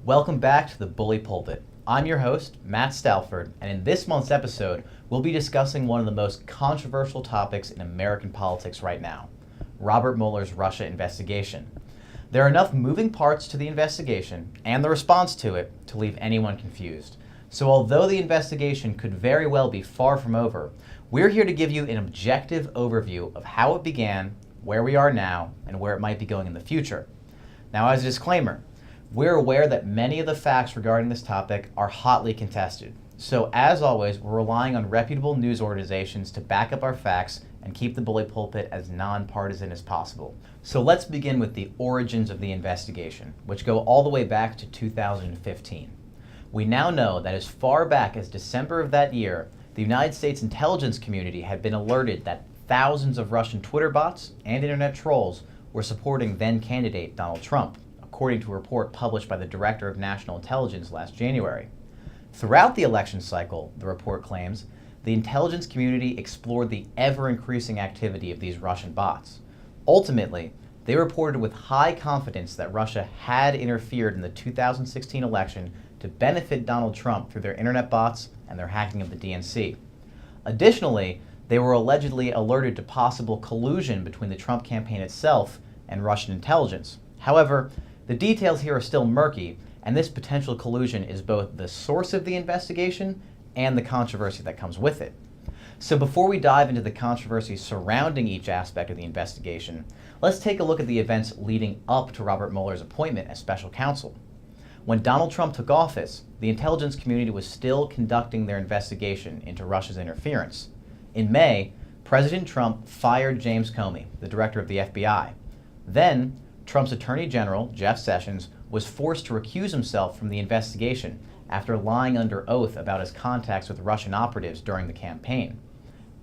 Welcome back to the Bully Pulpit. I'm your host, Matt Stalford, and in this month's episode, we'll be discussing one of the most controversial topics in American politics right now, Robert Mueller's Russia investigation. There are enough moving parts to the investigation and the response to it to leave anyone confused. So although the investigation could very well be far from over, we're here to give you an objective overview of how it began, where we are now, and where it might be going in the future. Now, as a disclaimer, we're aware that many of the facts regarding this topic are hotly contested. So as always, we're relying on reputable news organizations to back up our facts and keep the Bully Pulpit as nonpartisan as possible. So let's begin with the origins of the investigation, which go all the way back to 2015. We now know that as far back as December of that year, the United States intelligence community had been alerted that thousands of Russian Twitter bots and internet trolls were supporting then-candidate Donald Trump, according to a report published by the Director of National Intelligence last January. Throughout the election cycle, the report claims, the intelligence community explored the ever-increasing activity of these Russian bots. Ultimately, they reported with high confidence that Russia had interfered in the 2016 election to benefit Donald Trump through their internet bots and their hacking of the DNC. Additionally, they were allegedly alerted to possible collusion between the Trump campaign itself and Russian intelligence. However, the details here are still murky, and this potential collusion is both the source of the investigation and the controversy that comes with it. So before we dive into the controversy surrounding each aspect of the investigation, let's take a look at the events leading up to Robert Mueller's appointment as special counsel. When Donald Trump took office, the intelligence community was still conducting their investigation into Russia's interference. In May, President Trump fired James Comey, the director of the FBI. Then, Trump's Attorney General, Jeff Sessions, was forced to recuse himself from the investigation after lying under oath about his contacts with Russian operatives during the campaign.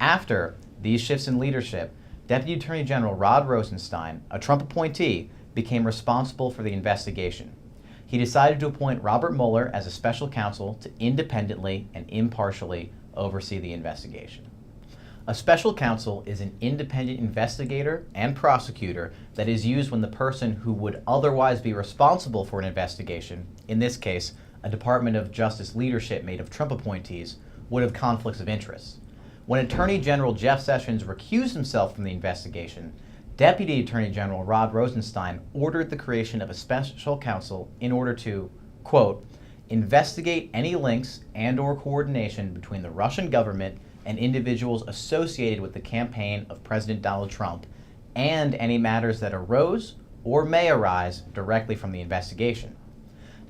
After these shifts in leadership, Deputy Attorney General Rod Rosenstein, a Trump appointee, became responsible for the investigation. He decided to appoint Robert Mueller as a special counsel to independently and impartially oversee the investigation. A special counsel is an independent investigator and prosecutor that is used when the person who would otherwise be responsible for an investigation, in this case, a Department of Justice leadership made of Trump appointees, would have conflicts of interest. When Attorney General Jeff Sessions recused himself from the investigation, Deputy Attorney General Rod Rosenstein ordered the creation of a special counsel in order to, quote, investigate any links and/or coordination between the Russian government and individuals associated with the campaign of President Donald Trump, and any matters that arose or may arise directly from the investigation.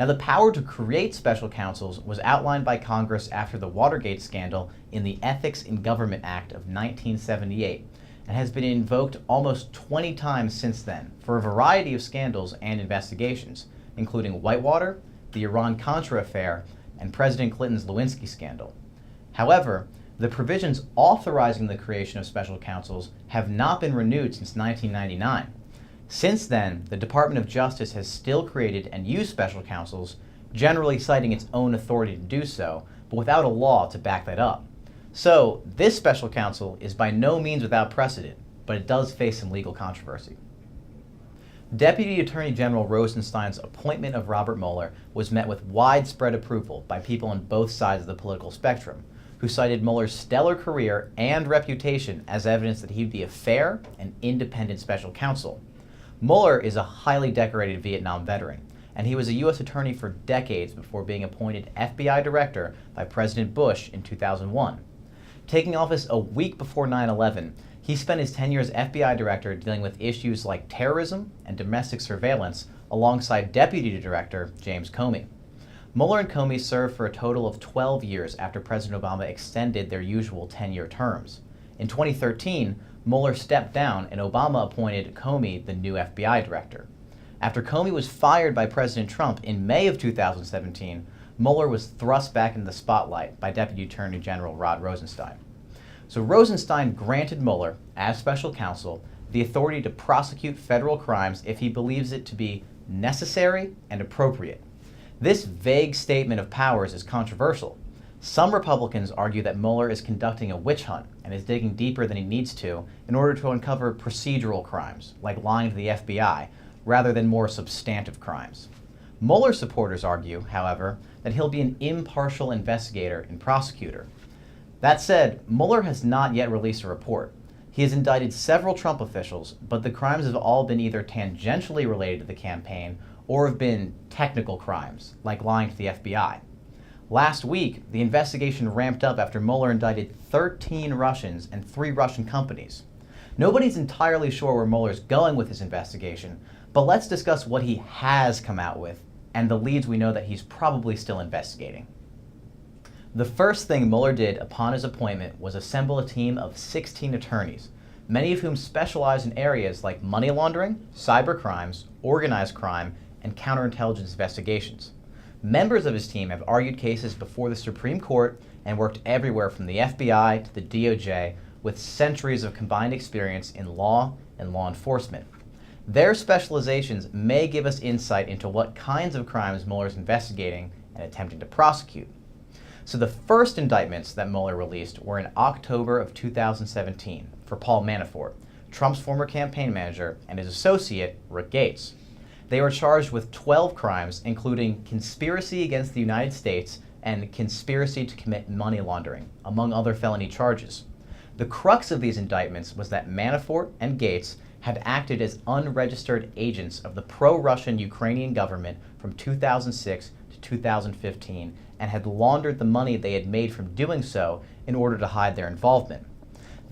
Now, the power to create special counsels was outlined by Congress after the Watergate scandal in the Ethics in Government Act of 1978, and has been invoked almost 20 times since then for a variety of scandals and investigations, including Whitewater, the Iran-Contra affair, and President Clinton's Lewinsky scandal. However, the provisions authorizing the creation of special counsels have not been renewed since 1999. Since then, the Department of Justice has still created and used special counsels, generally citing its own authority to do so, but without a law to back that up. So, this special counsel is by no means without precedent, but it does face some legal controversy. Deputy Attorney General Rosenstein's appointment of Robert Mueller was met with widespread approval by people on both sides of the political spectrum, who cited Mueller's stellar career and reputation as evidence that he'd be a fair and independent special counsel. Mueller is a highly decorated Vietnam veteran, and he was a U.S. attorney for decades before being appointed FBI director by President Bush in 2001. Taking office a week before 9/11, he spent his tenure as FBI director dealing with issues like terrorism and domestic surveillance alongside Deputy Director James Comey. Mueller and Comey served for a total of 12 years after President Obama extended their usual 10-year terms. In 2013, Mueller stepped down and Obama appointed Comey the new FBI director. After Comey was fired by President Trump in May of 2017, Mueller was thrust back into the spotlight by Deputy Attorney General Rod Rosenstein. So Rosenstein granted Mueller, as special counsel, the authority to prosecute federal crimes if he believes it to be necessary and appropriate. This vague statement of powers is controversial. Some Republicans argue that Mueller is conducting a witch hunt and is digging deeper than he needs to in order to uncover procedural crimes, like lying to the FBI, rather than more substantive crimes. Mueller supporters argue, however, that he'll be an impartial investigator and prosecutor. That said, Mueller has not yet released a report. He has indicted several Trump officials, but the crimes have all been either tangentially related to the campaign or have been technical crimes, like lying to the FBI. Last week, the investigation ramped up after Mueller indicted 13 Russians and 3 Russian companies. Nobody's entirely sure where Mueller's going with his investigation, but let's discuss what he has come out with and the leads we know that he's probably still investigating. The first thing Mueller did upon his appointment was assemble a team of 16 attorneys, many of whom specialize in areas like money laundering, cyber crimes, organized crime, and counterintelligence investigations. Members of his team have argued cases before the Supreme Court and worked everywhere from the FBI to the DOJ, with centuries of combined experience in law and law enforcement. Their specializations may give us insight into what kinds of crimes Mueller's investigating and attempting to prosecute. So the first indictments that Mueller released were in October of 2017 for Paul Manafort, Trump's former campaign manager, and his associate, Rick Gates. They were charged with 12 crimes, including conspiracy against the United States and conspiracy to commit money laundering, among other felony charges. The crux of these indictments was that Manafort and Gates had acted as unregistered agents of the pro-Russian Ukrainian government from 2006 to 2015 and had laundered the money they had made from doing so in order to hide their involvement.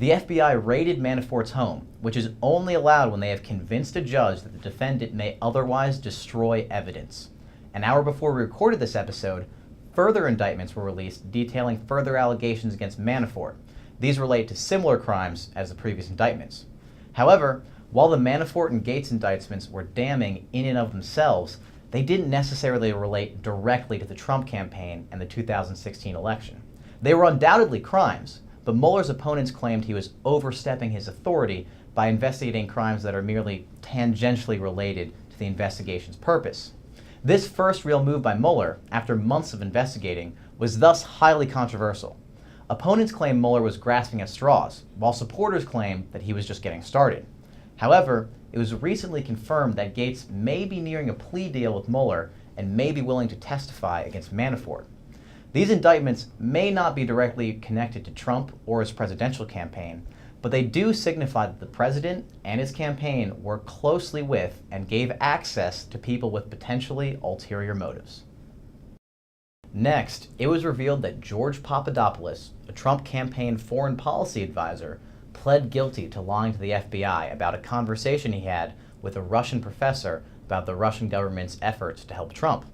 The FBI raided Manafort's home, which is only allowed when they have convinced a judge that the defendant may otherwise destroy evidence. An hour before we recorded this episode, further indictments were released detailing further allegations against Manafort. These relate to similar crimes as the previous indictments. However, while the Manafort and Gates indictments were damning in and of themselves, they didn't necessarily relate directly to the Trump campaign and the 2016 election. They were undoubtedly crimes, but Mueller's opponents claimed he was overstepping his authority by investigating crimes that are merely tangentially related to the investigation's purpose. This first real move by Mueller, after months of investigating, was thus highly controversial. Opponents claim Mueller was grasping at straws, while supporters claim that he was just getting started. However, it was recently confirmed that Gates may be nearing a plea deal with Mueller and may be willing to testify against Manafort. These indictments may not be directly connected to Trump or his presidential campaign, but they do signify that the president and his campaign worked closely with and gave access to people with potentially ulterior motives. Next, it was revealed that George Papadopoulos, a Trump campaign foreign policy advisor, pled guilty to lying to the FBI about a conversation he had with a Russian professor about the Russian government's efforts to help Trump.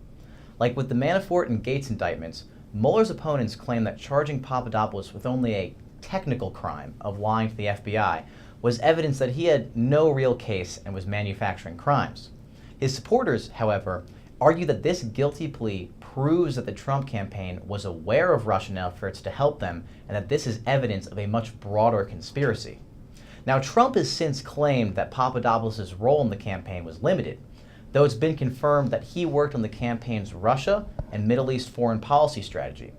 Like with the Manafort and Gates indictments, Mueller's opponents claim that charging Papadopoulos with only a technical crime of lying to the FBI was evidence that he had no real case and was manufacturing crimes. His supporters, however, argue that this guilty plea proves that the Trump campaign was aware of Russian efforts to help them and that this is evidence of a much broader conspiracy. Now, Trump has since claimed that Papadopoulos' role in the campaign was limited, though it's been confirmed that he worked on the campaign's Russia and Middle East foreign policy strategy.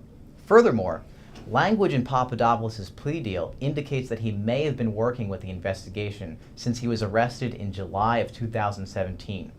Furthermore, language in Papadopoulos' plea deal indicates that he may have been working with the investigation since he was arrested in July of 2017.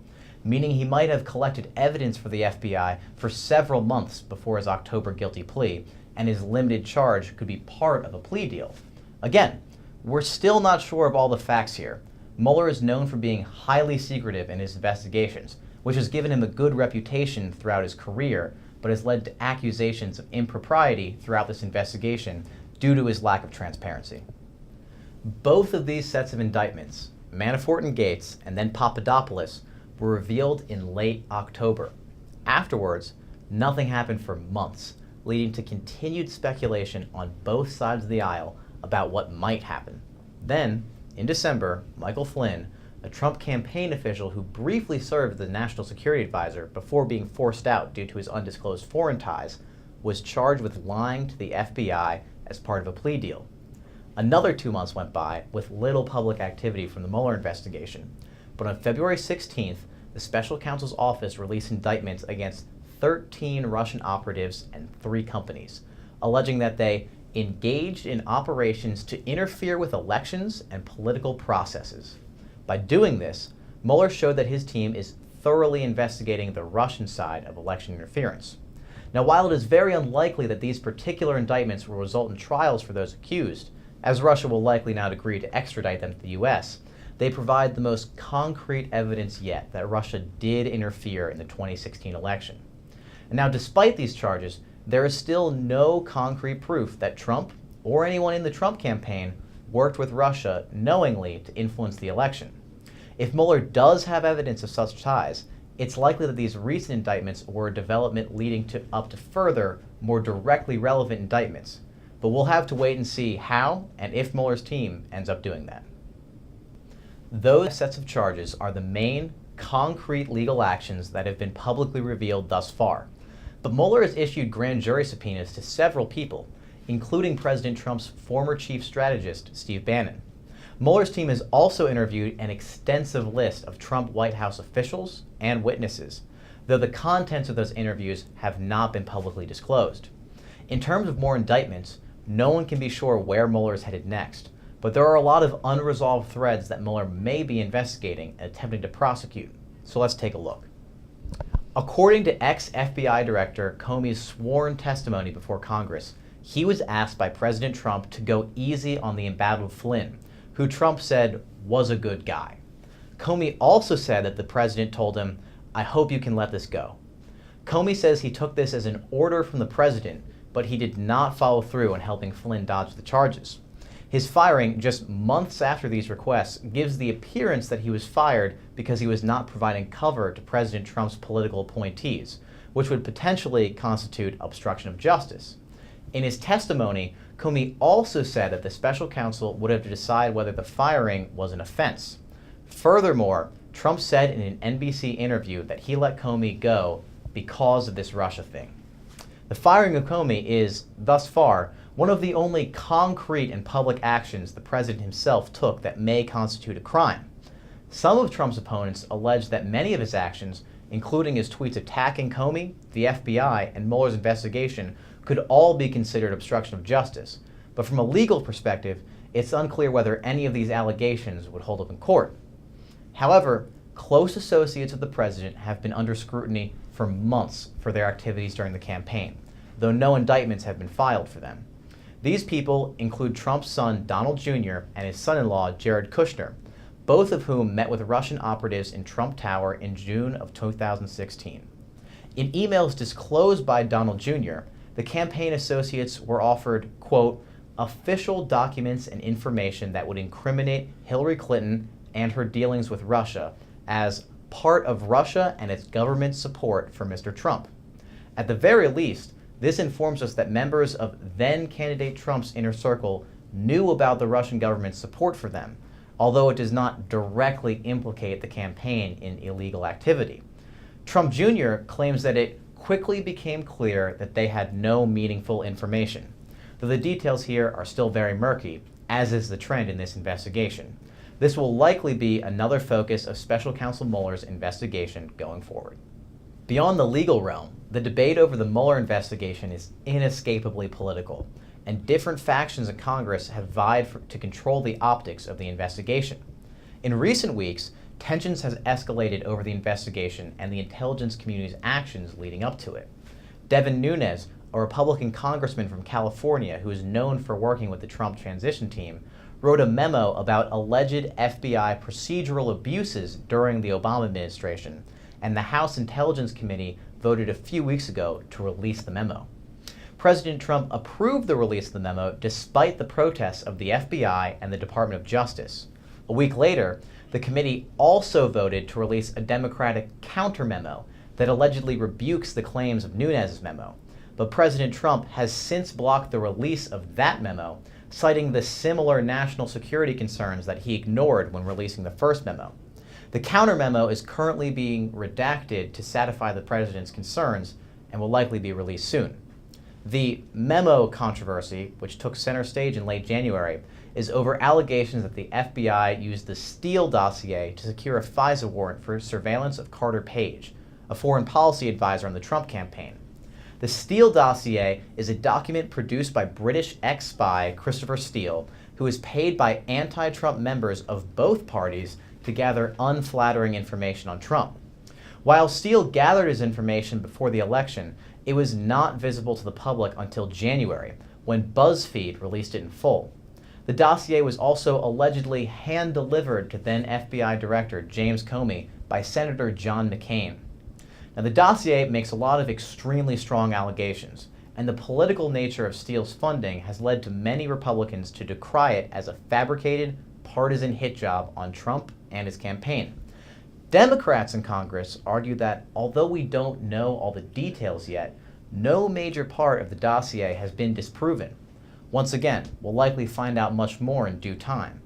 Meaning he might have collected evidence for the FBI for several months before his October guilty plea, and his limited charge could be part of a plea deal. Again, we're still not sure of all the facts here. Mueller is known for being highly secretive in his investigations, which has given him a good reputation throughout his career, but has led to accusations of impropriety throughout this investigation due to his lack of transparency. Both of these sets of indictments, Manafort and Gates, and then Papadopoulos, were revealed in late October. Afterwards, nothing happened for months, leading to continued speculation on both sides of the aisle about what might happen. Then, in December, Michael Flynn, a Trump campaign official who briefly served as the National Security Advisor before being forced out due to his undisclosed foreign ties, was charged with lying to the FBI as part of a plea deal. Another 2 months went by with little public activity from the Mueller investigation. But on February 16th, the special counsel's office released indictments against 13 Russian operatives and 3 companies, alleging that they engaged in operations to interfere with elections and political processes. By doing this, Mueller showed that his team is thoroughly investigating the Russian side of election interference. Now, while it is very unlikely that these particular indictments will result in trials for those accused, as Russia will likely not agree to extradite them to the U.S., they provide the most concrete evidence yet that Russia did interfere in the 2016 election. And now, despite these charges, there is still no concrete proof that Trump or anyone in the Trump campaign worked with Russia knowingly to influence the election. If Mueller does have evidence of such ties, it's likely that these recent indictments were a development leading up to further, more directly relevant indictments. But we'll have to wait and see how and if Mueller's team ends up doing that. Those sets of charges are the main, concrete legal actions that have been publicly revealed thus far. But Mueller has issued grand jury subpoenas to several people, including President Trump's former chief strategist, Steve Bannon. Mueller's team has also interviewed an extensive list of Trump White House officials and witnesses, though the contents of those interviews have not been publicly disclosed. In terms of more indictments, no one can be sure where Mueller is headed next, but there are a lot of unresolved threads that Mueller may be investigating and attempting to prosecute. So let's take a look. According to ex-FBI Director Comey's sworn testimony before Congress, he was asked by President Trump to go easy on the embattled Flynn, who Trump said was a good guy. Comey also said that the president told him, "I hope you can let this go." Comey says he took this as an order from the president, but he did not follow through on helping Flynn dodge the charges. His firing just months after these requests gives the appearance that he was fired because he was not providing cover to President Trump's political appointees, which would potentially constitute obstruction of justice. In his testimony, Comey also said that the special counsel would have to decide whether the firing was an offense. Furthermore, Trump said in an NBC interview that he let Comey go because of this Russia thing. The firing of Comey is, thus far, one of the only concrete and public actions the president himself took that may constitute a crime. Some of Trump's opponents allege that many of his actions, including his tweets attacking Comey, the FBI, and Mueller's investigation, could all be considered obstruction of justice. But from a legal perspective, it's unclear whether any of these allegations would hold up in court. However, close associates of the president have been under scrutiny for months for their activities during the campaign, though no indictments have been filed for them. These people include Trump's son Donald Jr. and his son-in-law Jared Kushner, both of whom met with Russian operatives in Trump Tower in June of 2016. In emails disclosed by Donald Jr., the campaign associates were offered, quote, official documents and information that would incriminate Hillary Clinton and her dealings with Russia as part of Russia and its government's support for Mr. Trump. At the very least, this informs us that members of then-candidate Trump's inner circle knew about the Russian government's support for them, although it does not directly implicate the campaign in illegal activity. Trump Jr. claims that it quickly became clear that they had no meaningful information, though the details here are still very murky, as is the trend in this investigation. This will likely be another focus of Special Counsel Mueller's investigation going forward. Beyond the legal realm, the debate over the Mueller investigation is inescapably political, and different factions in Congress have vied to control the optics of the investigation. In recent weeks, tensions have escalated over the investigation and the intelligence community's actions leading up to it. Devin Nunes, a Republican congressman from California who is known for working with the Trump transition team, wrote a memo about alleged FBI procedural abuses during the Obama administration, and the House Intelligence Committee voted a few weeks ago to release the memo. President Trump approved the release of the memo despite the protests of the FBI and the Department of Justice. A week later, the committee also voted to release a Democratic counter-memo that allegedly rebukes the claims of Nunes' memo. But President Trump has since blocked the release of that memo, citing the similar national security concerns that he ignored when releasing the first memo. The counter-memo is currently being redacted to satisfy the president's concerns and will likely be released soon. The memo controversy, which took center stage in late January, is over allegations that the FBI used the Steele dossier to secure a FISA warrant for surveillance of Carter Page, a foreign policy advisor on the Trump campaign. The Steele dossier is a document produced by British ex-spy Christopher Steele, who is paid by anti-Trump members of both parties to gather unflattering information on Trump. While Steele gathered his information before the election, it was not visible to the public until January, when BuzzFeed released it in full. The dossier was also allegedly hand-delivered to then FBI Director James Comey by Senator John McCain. Now, the dossier makes a lot of extremely strong allegations, and the political nature of Steele's funding has led to many Republicans to decry it as a fabricated, partisan hit job on Trump and his campaign. Democrats in Congress argue that although we don't know all the details yet, no major part of the dossier has been disproven. Once again, we'll likely find out much more in due time.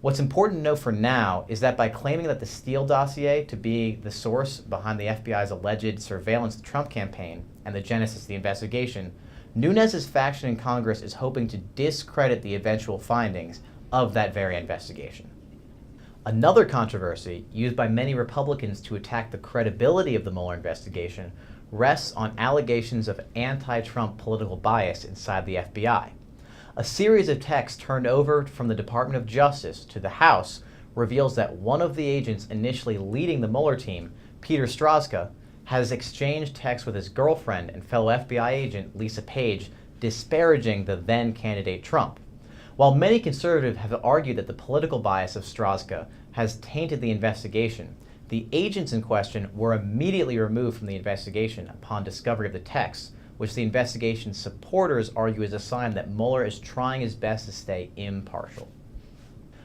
What's important to know for now is that by claiming that the Steele dossier to be the source behind the FBI's alleged surveillance of the Trump campaign and the genesis of the investigation, Nunes's faction in Congress is hoping to discredit the eventual findings of that very investigation. Another controversy used by many Republicans to attack the credibility of the Mueller investigation rests on allegations of anti-Trump political bias inside the FBI. A series of texts turned over from the Department of Justice to the House reveals that one of the agents initially leading the Mueller team, Peter Strzoka, has exchanged texts with his girlfriend and fellow FBI agent Lisa Page, disparaging the then candidate Trump. While many conservatives have argued that the political bias of Strzoka has tainted the investigation, the agents in question were immediately removed from the investigation upon discovery of the texts, which the investigation's supporters argue is a sign that Mueller is trying his best to stay impartial.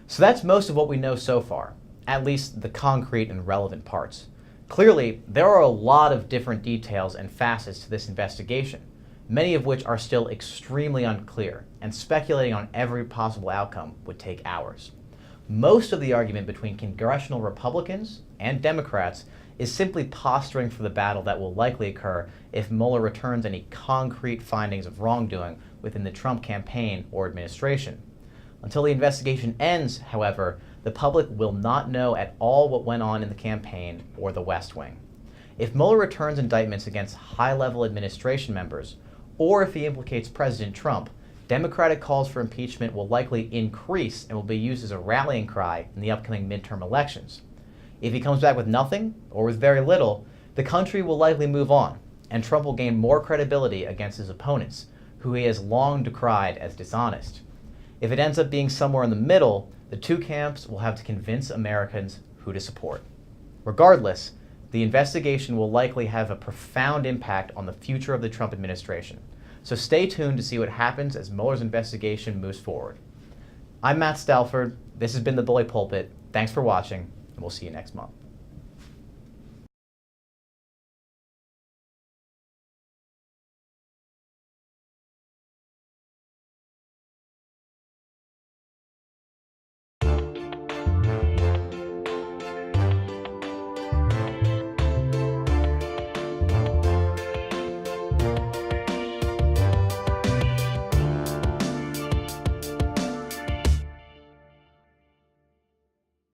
So that's most of what we know so far, at least the concrete and relevant parts. Clearly, there are a lot of different details and facets to this investigation, many of which are still extremely unclear, and speculating on every possible outcome would take hours. Most of the argument between congressional Republicans and Democrats is simply posturing for the battle that will likely occur if Mueller returns any concrete findings of wrongdoing within the Trump campaign or administration. Until the investigation ends, however, the public will not know at all what went on in the campaign or the West Wing. If Mueller returns indictments against high-level administration members, or if he implicates President Trump, Democratic calls for impeachment will likely increase and will be used as a rallying cry in the upcoming midterm elections. If he comes back with nothing, or with very little, the country will likely move on, and Trump will gain more credibility against his opponents, who he has long decried as dishonest. If it ends up being somewhere in the middle, the two camps will have to convince Americans who to support. Regardless, the investigation will likely have a profound impact on the future of the Trump administration. So stay tuned to see what happens as Mueller's investigation moves forward. I'm Matt Stalford. This has been The Bully Pulpit. Thanks for watching, and we'll see you next month.